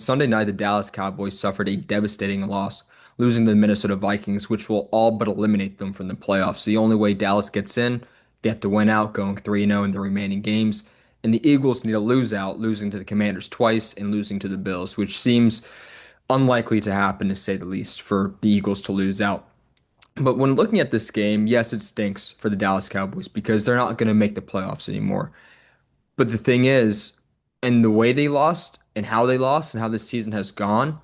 Sunday night, the Dallas Cowboys suffered a devastating loss, losing to the Minnesota Vikings, which will all but eliminate them from the playoffs. The only way Dallas gets in, they have to win out, going 3-0 in the remaining games. And the Eagles need to lose out, losing to the Commanders twice and losing to the Bills, which seems unlikely to happen, to say the least, for the Eagles to lose out. But when looking at this game, yes, it stinks for the Dallas Cowboys because they're not going to make the playoffs anymore. But the thing is, in the way they lost and how this season has gone,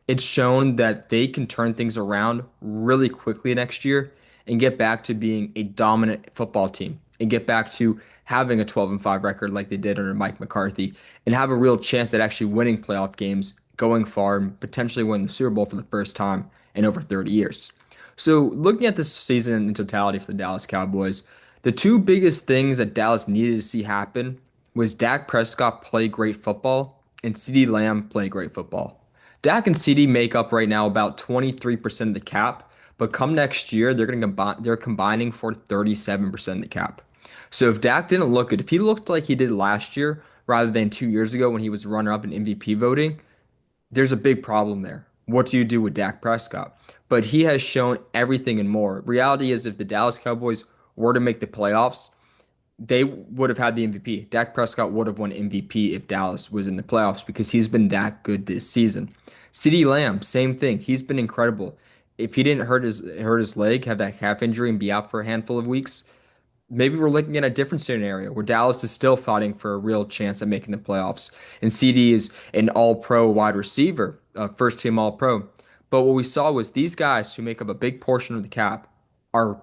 it's shown that they can turn things around really quickly next year and get back to being a dominant football team and get back to having a 12-5 record like they did under Mike McCarthy and have a real chance at actually winning playoff games, going far, and potentially win the Super Bowl for the first time in over 30 years. So, looking at this season in totality for the Dallas Cowboys, the two biggest things that Dallas needed to see happen was Dak Prescott play great football and CeeDee Lamb play great football. Dak and CD make up right now about 23% of the cap, but come next year they're combining for 37% of the cap. So if Dak didn't look good, if he looked like he did last year rather than 2 years ago when he was runner up in MVP voting, there's a big problem there. What do you do with Dak Prescott? But he has shown everything and more. Reality is if the Dallas Cowboys were to make the playoffs, they would have had the MVP. Dak Prescott would have won MVP if Dallas was in the playoffs because he's been that good this season. CeeDee Lamb, same thing. He's been incredible. If he didn't hurt his leg, have that calf injury and be out for a handful of weeks, maybe we're looking at a different scenario where Dallas is still fighting for a real chance at making the playoffs. And CD is an all-pro wide receiver, first team all-pro. But what we saw was these guys who make up a big portion of the cap are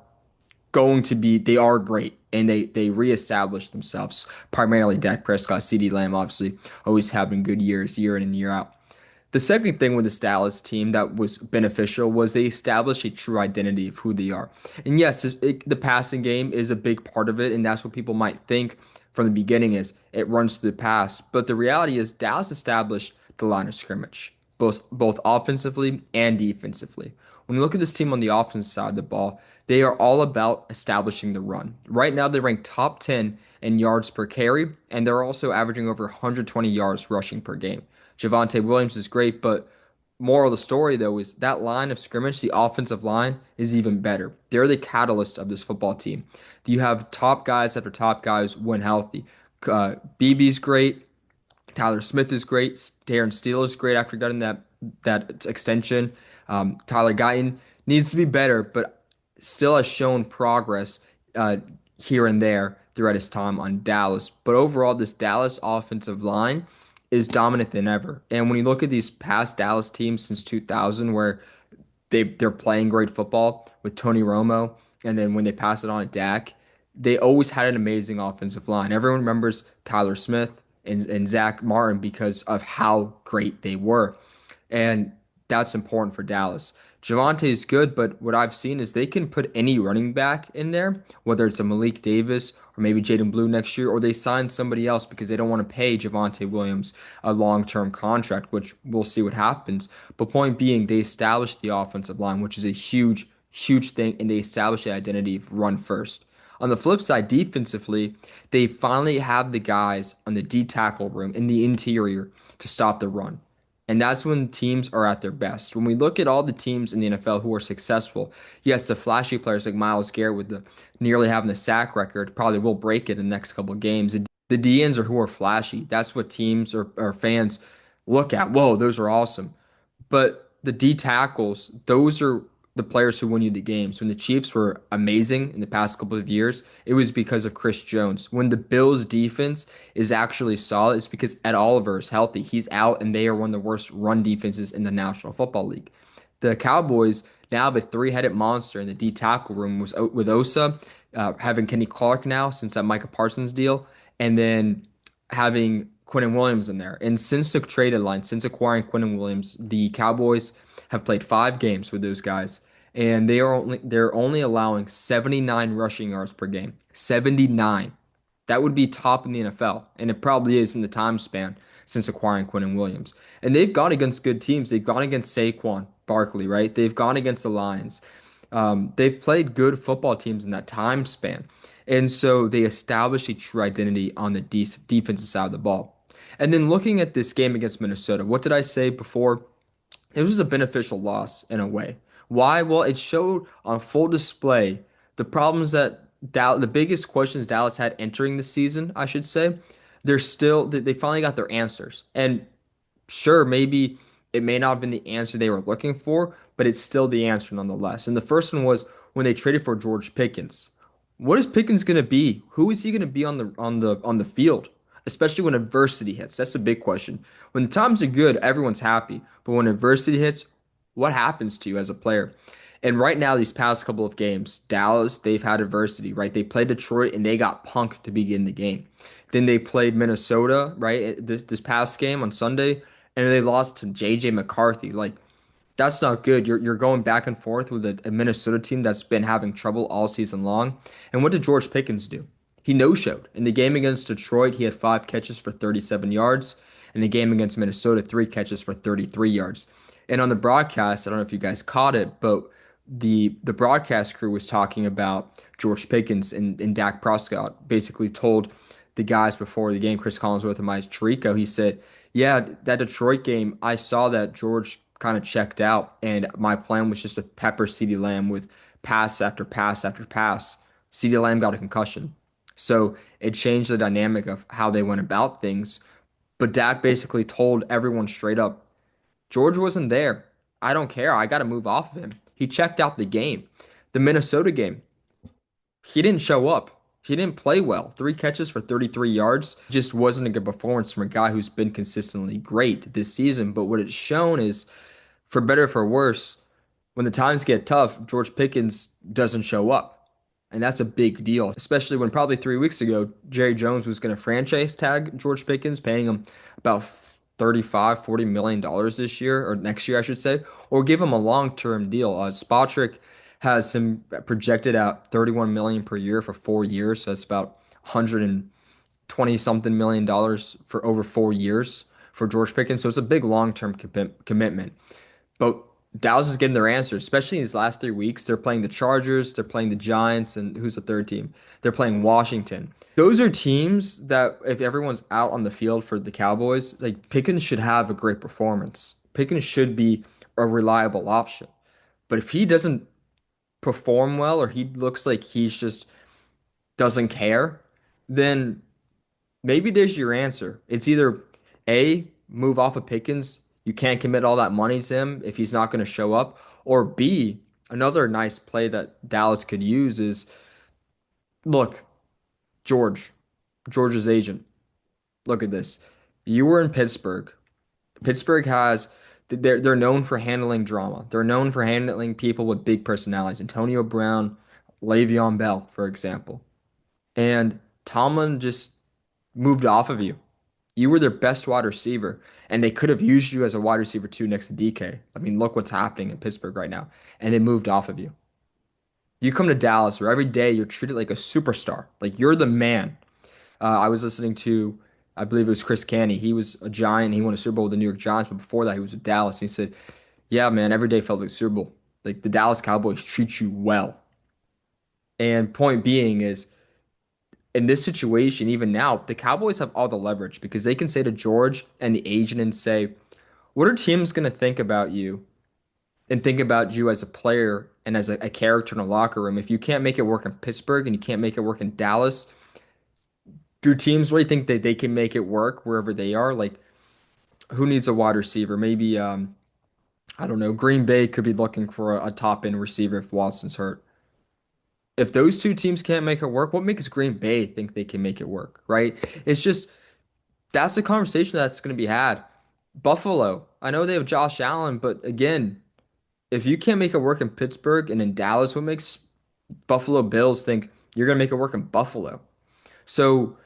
they are great and they reestablish themselves. Primarily Dak Prescott, CeeDee Lamb, obviously always having good years year in and year out. The second thing with this Dallas team that was beneficial was they established a true identity of who they are. And yes, the passing game is a big part of it, and that's what people might think from the beginning is it runs through the pass. But the reality is Dallas established the line of scrimmage, both offensively and defensively. When you look at this team on the offense side of the ball, they are all about establishing the run. Right now, they rank top 10 in yards per carry, and they're also averaging over 120 yards rushing per game. Javonte Williams is great, but moral of the story, though, is that line of scrimmage, the offensive line, is even better. They're the catalyst of this football team. You have top guys after top guys when healthy. BB's great. Tyler Smith is great. Darren Steele is great after getting that extension. Tyler Guyton needs to be better, but still has shown progress here and there throughout his time on Dallas. But overall, this Dallas offensive line is dominant than ever. And when you look at these past Dallas teams since 2000, where they're playing great football with Tony Romo, and then when they pass it on to Dak, they always had an amazing offensive line. Everyone remembers Tyler Smith and Zach Martin because of how great they were. And that's important for Dallas. Javonte is good, but what I've seen is they can put any running back in there, whether it's a Malik Davis or maybe Jaden Blue next year, or they sign somebody else because they don't want to pay Javonte Williams a long-term contract, which we'll see what happens. But point being, they established the offensive line, which is a huge, huge thing, and they established the identity of run first. On the flip side, defensively, they finally have the guys on the D tackle room in the interior to stop the run. And that's when teams are at their best. When we look at all the teams in the NFL who are successful, yes, the flashy players like Myles Garrett with the nearly having the sack record probably will break it in the next couple of games. The DNs are who are flashy. That's what teams or fans look at. Whoa, those are awesome. But the D tackles, those are the players who win you the games. When the Chiefs were amazing in the past couple of years, it was because of Chris Jones. When the Bills defense is actually solid, it's because Ed Oliver is healthy. He's out, and they are one of the worst run defenses in the National Football League. The Cowboys now have a three-headed monster in the D tackle room with Osa, having Kenny Clark now since that Micah Parsons deal, and then having Quinnen Williams in there. And since the trade deadline, since acquiring Quinnen Williams, the Cowboys have played 5 games with those guys, and they're only allowing 79 rushing yards per game. 79. That would be top in the NFL, and it probably is in the time span since acquiring Quinnen Williams. And they've gone against good teams. They've gone against Saquon Barkley, right? They've gone against the Lions. They've played good football teams in that time span. And so they established a true identity on the defensive side of the ball. And then looking at this game against Minnesota, what did I say before? It was a beneficial loss in a way. Why? Well, it showed on full display the problems that the biggest questions Dallas had entering the season, I should say. They finally got their answers. And sure, maybe it may not have been the answer they were looking for, but it's still the answer nonetheless. And the first one was when they traded for George Pickens. What is Pickens going to be? Who is he going to be on the field? Especially when adversity hits. That's a big question. When the times are good, everyone's happy. But when adversity hits, what happens to you as a player? And right now, these past couple of games, Dallas, they've had adversity, right? They played Detroit and they got punked to begin the game. Then they played Minnesota, right? This past game on Sunday, and they lost to JJ McCarthy. Like, that's not good. You're going back and forth with a Minnesota team that's been having trouble all season long. And what did George Pickens do? He no-showed. In the game against Detroit, he had 5 catches for 37 yards. In the game against Minnesota, 3 catches for 33 yards. And on the broadcast, I don't know if you guys caught it, but the broadcast crew was talking about George Pickens and Dak Prescott. Basically told the guys before the game, Chris Collinsworth and Mike Tirico, he said, "Yeah, that Detroit game, I saw that George kind of checked out, and my plan was just to pepper CeeDee Lamb with pass after pass after pass. CeeDee Lamb got a concussion, so it changed the dynamic of how they went about things. But Dak basically told everyone straight up, George wasn't there. I don't care. I got to move off of him. He checked out the game. The Minnesota game, he didn't show up. He didn't play well. 3 catches for 33 yards just wasn't a good performance from a guy who's been consistently great this season. But what it's shown is, for better or for worse, when the times get tough, George Pickens doesn't show up. And that's a big deal, especially when probably 3 weeks ago, Jerry Jones was going to franchise tag George Pickens, paying him about 35, $40 million this year, or next year, I should say, or give him a long-term deal. Spotrick has him projected at 31 million per year for 4 years. So that's about 120 something million for over 4 years for George Pickens. So it's a big long-term commitment. But Dallas is getting their answers, especially in these last 3 weeks. They're playing the Chargers, they're playing the Giants, and who's the third team? They're playing Washington. Those are teams that, if everyone's out on the field for the Cowboys, like Pickens should have a great performance. Pickens should be a reliable option. But if he doesn't perform well, or he looks like he's just doesn't care, then maybe there's your answer. It's either A, move off of Pickens. You can't commit all that money to him if he's not going to show up. Or B, another nice play that Dallas could use is, look, George, George's agent. Look at this. You were in Pittsburgh. Pittsburgh has they're known for handling drama. They're known for handling people with big personalities. Antonio Brown, Le'Veon Bell, for example. And Tomlin just moved off of you. You were their best wide receiver, and they could have used you as a wide receiver too next to DK. I mean, look what's happening in Pittsburgh right now. And they moved off of you. You come to Dallas, where every day you're treated like a superstar, like you're the man. I was listening to, I believe it was Chris Canny. He was a Giant. He won a Super Bowl with the New York Giants, but before that, he was with Dallas. He said, "Yeah, man, every day felt like a Super Bowl. Like the Dallas Cowboys treat you well." And point being is, in this situation, even now, the Cowboys have all the leverage because they can say to George and the agent and say, "What are teams going to think about you and think about you as a player and as a character in a locker room if you can't make it work in Pittsburgh and you can't make it work in Dallas? Do teams really think that they can make it work wherever they are? Like, who needs a wide receiver? Maybe, I don't know, Green Bay could be looking for a top end receiver if Watson's hurt. If those two teams can't make it work, what makes Green Bay think they can make it work, right? It's just that's a conversation that's going to be had. Buffalo, I know they have Josh Allen, but again, if you can't make it work in Pittsburgh and in Dallas, what makes Buffalo Bills think you're going to make it work in Buffalo? So,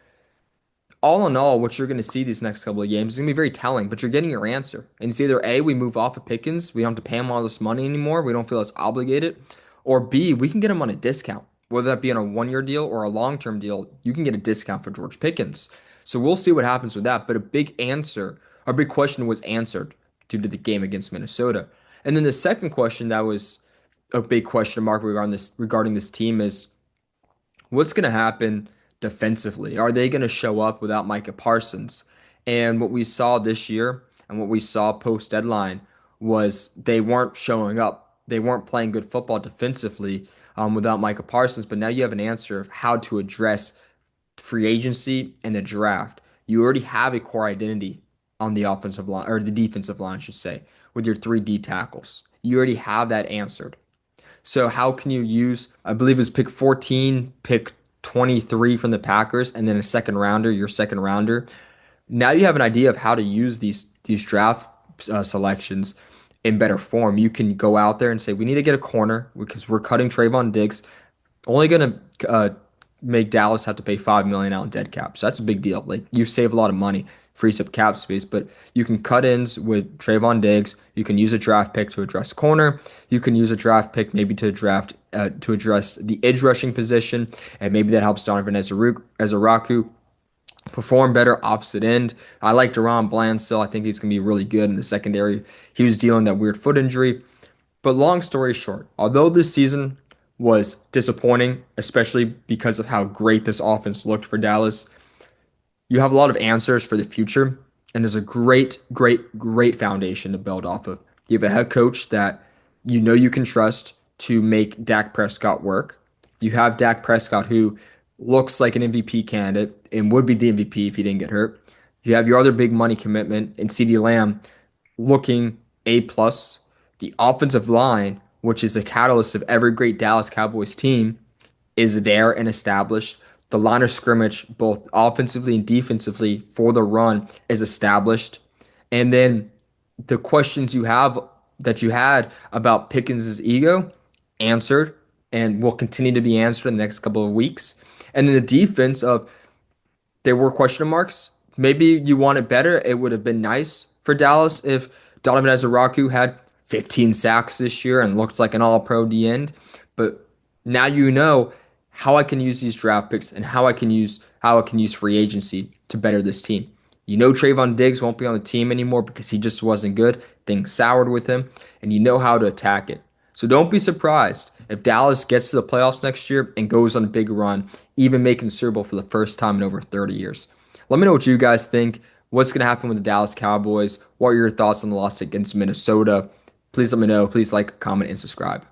all in all, what you're going to see these next couple of games is going to be very telling, but you're getting your answer. And it's either A, we move off of Pickens, we don't have to pay him all this money anymore, we don't feel as obligated, or B, we can get him on a discount. Whether that be on a 1 year deal or a long-term deal, you can get a discount for George Pickens. So we'll see what happens with that. But a big question was answered due to the game against Minnesota. And then the second question that was a big question mark regarding this team is, what's going to happen defensively? Are they going to show up without Micah Parsons? And what we saw this year and what we saw post deadline was they weren't showing up. They weren't playing good football defensively without Micah Parsons. But now you have an answer of how to address free agency and the draft. You already have a core identity on the offensive line or the defensive line, I should say, with your three D tackles. You already have that answered. So how can you use, I believe it was pick 14, pick 23 from the Packers, and then a second rounder, your second rounder. Now you have an idea of how to use these draft selections in better form. You can go out there and say, we need to get a corner because we're cutting Trayvon Diggs. Only going to make Dallas have to pay 5 million out in dead cap. So that's a big deal. Like you save a lot of money, frees up cap space, but you can cut ins with Trayvon Diggs. You can use a draft pick to address corner. You can use a draft pick maybe to draft to address the edge rushing position, and maybe that helps Donovan Ezeraku perform better opposite end. I like Deron Bland still. I think he's going to be really good in the secondary. He was dealing with that weird foot injury. But long story short, although this season was disappointing, especially because of how great this offense looked for Dallas, you have a lot of answers for the future, and there's a great foundation to build off of. You have a head coach that you know you can trust to make Dak Prescott work. You have Dak Prescott, who looks like an MVP candidate and would be the MVP if he didn't get hurt. You have your other big money commitment in CeeDee Lamb looking A plus. The offensive line, which is the catalyst of every great Dallas Cowboys team, is there and established. The line of scrimmage, both offensively and defensively for the run, is established. And then the questions you have that you had about Pickens' ego answered and will continue to be answered in the next couple of weeks. And then the defense of there were question marks. Maybe you want it better. It would have been nice for Dallas if Donovan Ezeraku had 15 sacks this year and looked like an all-pro at the end. But now you know how I can use these draft picks and how I can use free agency to better this team. You know Trayvon Diggs won't be on the team anymore because he just wasn't good. Things soured with him, and you know how to attack it. So don't be surprised if Dallas gets to the playoffs next year and goes on a big run, even making the Super Bowl for the first time in over 30 years. Let me know what you guys think. What's going to happen with the Dallas Cowboys? What are your thoughts on the loss against Minnesota? Please let me know. Please like, comment, and subscribe.